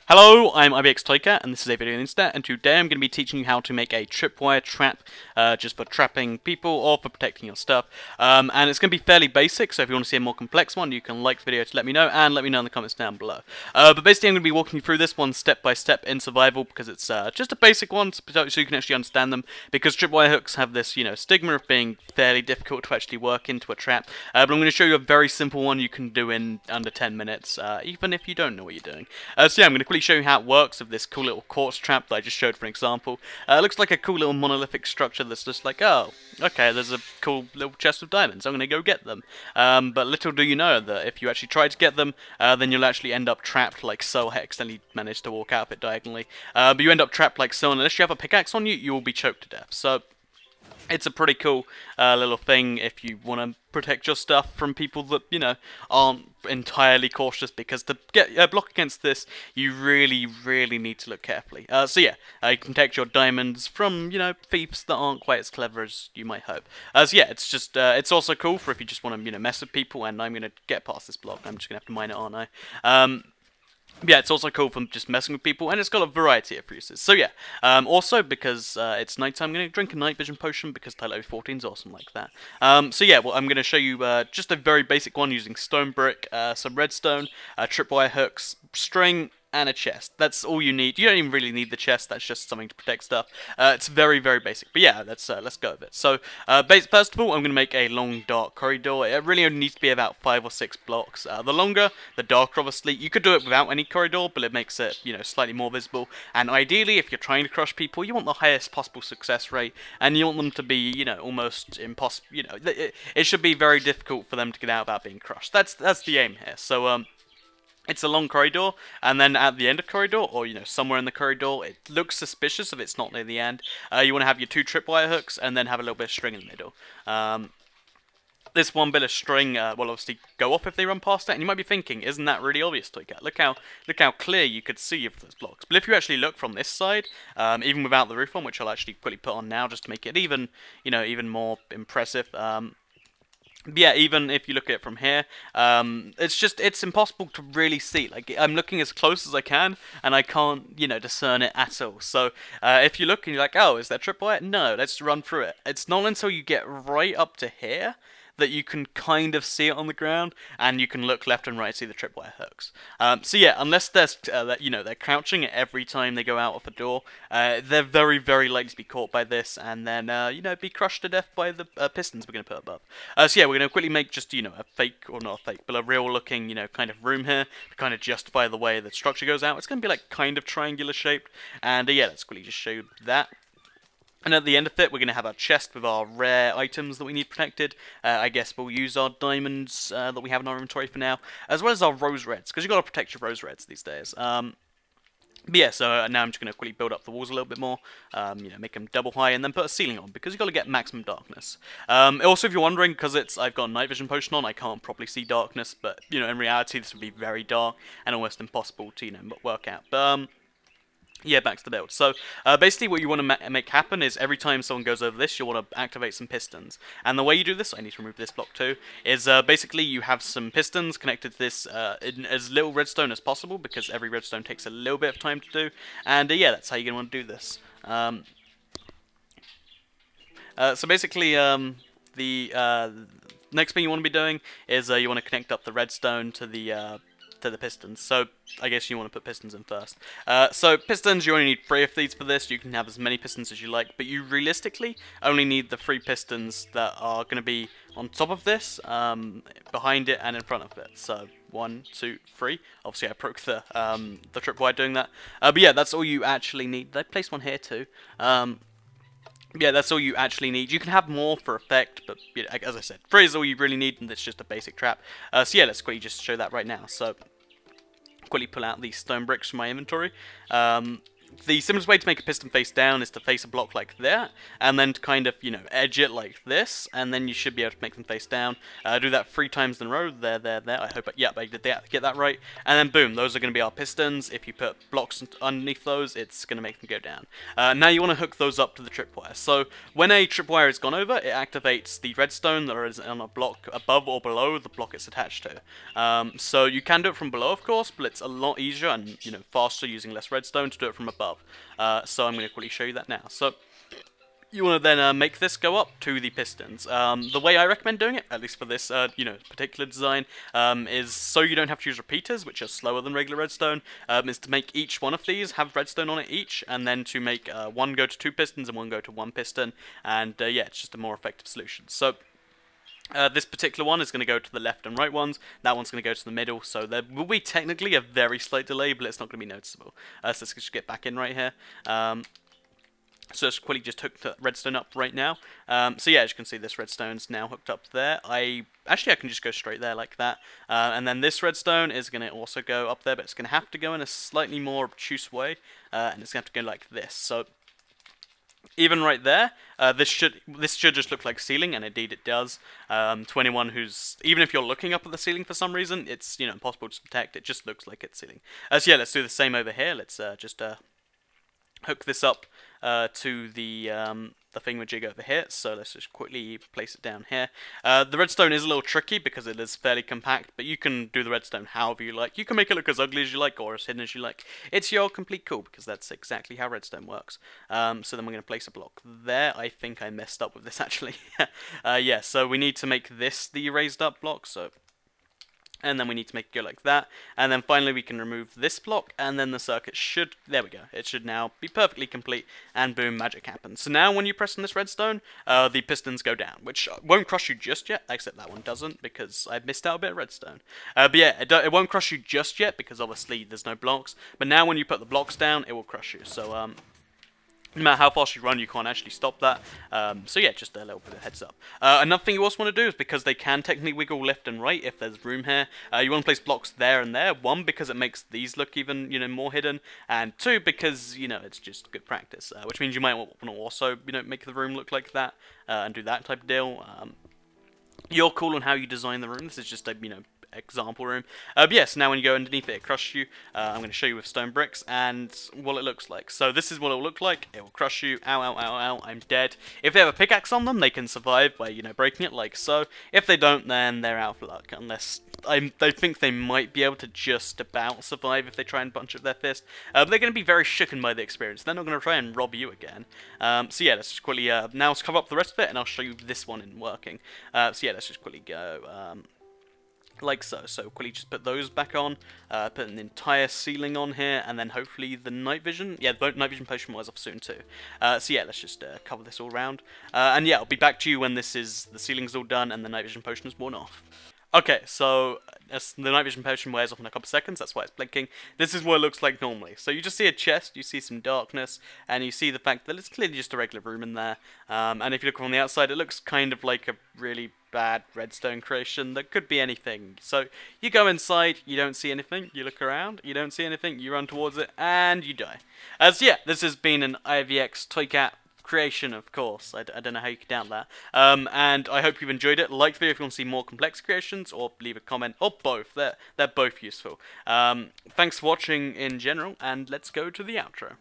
Hello, I'm IBXToyCat, and this is a video on the internet, and today I'm going to be teaching you how to make a tripwire trap, just for trapping people or for protecting your stuff. And it's going to be fairly basic, so if you want to see a more complex one, you can like the video to let me know, and let me know in the comments down below. But basically I'm going to be walking you through this one step by step in survival, because it's just a basic one, so you can actually understand them, because tripwire hooks have this, stigma of being fairly difficult to actually work into a trap. But I'm going to show you a very simple one you can do in under 10 minutes, even if you don't know what you're doing. So yeah, I'm going to quickly show you how it works with this cool little quartz trap that I just showed for an example. It looks like a cool little monolithic structure that's just like, oh, okay, there's a cool little chest of diamonds, I'm going to go get them. But little do you know that if you actually try to get them, then you'll actually end up trapped like so. I accidentally managed to walk out of it diagonally. But you end up trapped like so, and unless you have a pickaxe on you, you will be choked to death. So it's a pretty cool little thing if you want to protect your stuff from people that, aren't entirely cautious, because to get block against this, you really need to look carefully. So yeah, you can protect your diamonds from, thieves that aren't quite as clever as you might hope. So yeah, it's just, it's also cool for if you just want to, mess with people, and I'm going to get past this block. I'm just going to have to mine it, aren't I? Yeah, it's also cool for just messing with people, and it's got a variety of uses. So yeah, also because it's nighttime, I'm going to drink a night vision potion because TU14 is awesome like that. So yeah, well, I'm going to show you just a very basic one using stone brick, some redstone, tripwire hooks, string, and a chest. That's all you need. You don't even really need the chest. That's just something to protect stuff. It's very basic. But yeah, let's go with it. So first of all, I'm going to make a long dark corridor. It really only needs to be about 5 or 6 blocks. The longer, the darker. Obviously, you could do it without any corridor, but it makes it slightly more visible. And ideally, if you're trying to crush people, you want the highest possible success rate, and you want them to be almost impossible. It should be very difficult for them to get out without being crushed. That's the aim here. So it's a long corridor, and then at the end of corridor, or somewhere in the corridor, it looks suspicious if it's not near the end. You want to have your 2 tripwire hooks, and then have a little bit of string in the middle. This one bit of string will obviously go off if they run past it, and you might be thinking, isn't that really obvious, Toycat? Look how clear you could see of those blocks. But if you actually look from this side, even without the roof on, which I'll actually quickly put on now just to make it even, even more impressive. Yeah, even if you look at it from here, it's impossible to really see. Like, I'm looking as close as I can, and I can't, discern it at all. So, if you look and you're like, oh, is that tripwire? No, let's run through it. It's not until you get right up to here that you can kind of see it on the ground, and you can look left and right and see the tripwire hooks. So yeah, unless they're crouching every time they go out of a door, they're very likely to be caught by this, and then be crushed to death by the pistons we're going to put above. So yeah, we're going to quickly make just a fake, or not a fake, but a real looking kind of room here to kind of justify the way the structure goes out. It's going to be like kind of triangular shaped, and yeah, let's quickly just show you that. And at the end of it, we're going to have our chest with our rare items that we need protected. I guess we'll use our diamonds that we have in our inventory for now, as well as our rose reds, because you've got to protect your rose reds these days. But yeah, so now I'm just going to quickly build up the walls a little bit more, make them double high, and then put a ceiling on, because you've got to get maximum darkness. Also, if you're wondering, because I've got a night vision potion on, I can't properly see darkness, but, in reality, this would be very dark, and almost impossible to, work out. But, yeah, back to the build. So, basically what you want to make happen is every time someone goes over this, you'll want to activate some pistons. And the way you do this, I need to remove this block too, is basically you have some pistons connected to this in as little redstone as possible, because every redstone takes a little bit of time to do. And yeah, that's how you're going to want to do this. So basically, the next thing you want to be doing is you want to connect up the redstone to the pistons. So I guess you want to put pistons in first. So pistons, you only need 3 of these for this. You can have as many pistons as you like, but you realistically only need the 3 pistons that are going to be on top of this, behind it, and in front of it. So 1, 2, 3. Obviously I broke the tripwire doing that. But yeah, that's all you actually need. Did I place one here too? Yeah, that's all you actually need. You can have more for effect, but as I said, 3 is all you really need, and it's just a basic trap. So yeah, let's quickly just show that right now. So quickly pull out these stone bricks from my inventory. the simplest way to make a piston face down is to face a block like that, and then to kind of, you know, edge it like this, and then you should be able to make them face down. Do that 3 times in a row. There. I hope, yep, I did get that right. And then boom, those are going to be our pistons. If you put blocks underneath those, it's going to make them go down. Now you want to hook those up to the tripwire. So when a tripwire has gone over, it activates the redstone that is on a block above or below the block it's attached to. So you can do it from below, of course, but it's a lot easier and, you know, faster using less redstone to do it from above. So I'm going to quickly show you that now. So you want to then make this go up to the pistons. The way I recommend doing it, at least for this you know, particular design, is so you don't have to use repeaters, which are slower than regular redstone, is to make each one of these have redstone on it each, and then to make one go to 2 pistons and one go to 1 piston, and yeah, it's just a more effective solution. So this particular one is going to go to the left and right ones, that one's going to go to the middle, so there will be technically a very slight delay, but it's not going to be noticeable. So let's just get back in right here. So let's quickly just hook the redstone up right now. So yeah, as you can see, this redstone's now hooked up there. I can just go straight there like that. And then this redstone is going to also go up there, but it's going to have to go in a slightly more obtuse way, and it's going to have to go like this. So even right there, this should just look like ceiling, and indeed it does. To anyone who's, even if you're looking up at the ceiling for some reason, it's, you know, impossible to detect. It just looks like it's ceiling. So yeah, let's do the same over here. Let's just hook this up to the thingamajig over here. So let's just quickly place it down here. The redstone is a little tricky because it is fairly compact, but you can do the redstone however you like. You can make it look as ugly as you like or as hidden as you like. It's your complete call, because that's exactly how redstone works. So then we're going to place a block there. I think I messed up with this actually. Yeah, so we need to make this the raised up block. So, and then we need to make it go like that, and then finally we can remove this block, and then the circuit should, there we go, it should now be perfectly complete, and boom, magic happens. So now when you press on this redstone, the pistons go down, which won't crush you just yet, except that one doesn't, because I missed out a bit of redstone. But yeah, it won't crush you just yet, because obviously there's no blocks, but now when you put the blocks down, it will crush you. So no matter how fast you run, you can't actually stop that. So yeah, just a little bit of heads up. Another thing you also want to do is, because they can technically wiggle left and right if there's room here, you want to place blocks there and there. 1, because it makes these look even, you know, more hidden, and 2, because, you know, it's just good practice. Which means you might want to also, you know, make the room look like that, and do that type of deal. You're cool on how you design the room. This is just a, you know, example room. But yes, now when you go underneath it, it crushes you. I'm going to show you with stone bricks and what it looks like. So this is what it will look like. It will crush you. Ow, ow, ow, ow, I'm dead. If they have a pickaxe on them, they can survive by, you know, breaking it like so. If they don't, then they're out of luck, unless they think they might be able to just about survive if they try and bunch up their fist. But they're going to be very shooken by the experience. They're not going to try and rob you again. So yeah, let's just quickly, now let's cover up the rest of it, and I'll show you this one in working. So yeah, let's just quickly go, like so. So quickly just put those back on, put an entire ceiling on here, and then hopefully the night vision. Yeah, the night vision potion wears off soon too. So yeah, let's just cover this all around. And yeah, I'll be back to you when this is, the ceiling's all done and the night vision potion is worn off. Okay, so as the night vision potion wears off in a couple of seconds, that's why it's blinking. This is what it looks like normally. So you just see a chest, you see some darkness, and you see the fact that it's clearly just a regular room in there. And if you look from the outside, it looks kind of like a really bad redstone creation that could be anything. So you go inside, you don't see anything, you look around, you don't see anything, you run towards it, and you die. So yeah, this has been an IVX Toycat creation, of course. I don't know how you could doubt that. And I hope you've enjoyed it. Like the video if you want to see more complex creations, or leave a comment, or both. They're both useful. Thanks for watching in general, and let's go to the outro.